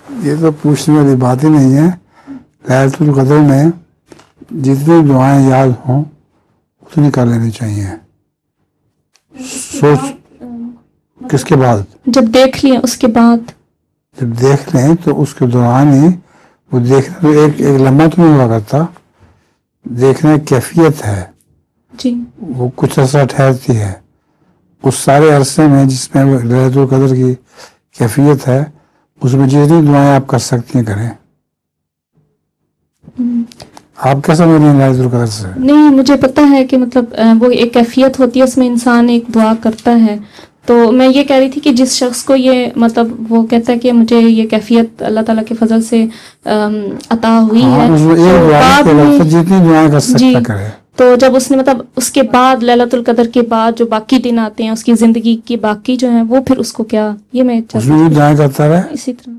ये तो पूछने वाली बात ही नहीं है। लैलतुल कदर में जितनी दुआएं याद हों उतनी कर लेनी चाहिए। सोच किसके बाद? जब देख लिया उसके बाद। जब देख लें तो उसके दौरान ही वो देखना तो एक लम्हा तो नहीं हुआ करता। देखने की कैफियत है जी, वो कुछ ऐसा ठहरती है। उस सारे अरसे में जिसमें लैलतुल कदर की कैफियत है उसमें जितनी दुआएं आप कर सकती हैं करें। आप क्या समझ रही हैं लैलतुल कदर से? नहीं, मुझे पता है कि मतलब वो एक कैफियत होती है, उसमें इंसान एक दुआ करता है। तो मैं ये कह रही थी कि जिस शख्स को ये मतलब वो कहता है कि मुझे ये कैफियत अल्लाह ताला के फजल से अता हुई है, तो बाद में जितनी दुआएं कर सकता करे। तो जब उसने मतलब उसके बाद लैलतुल कदर के बाद जो बाकी दिन आते हैं उसकी जिंदगी की बाकी जो है वो फिर उसको क्या, ये मैं दुआएं करता रहे इसी तरह।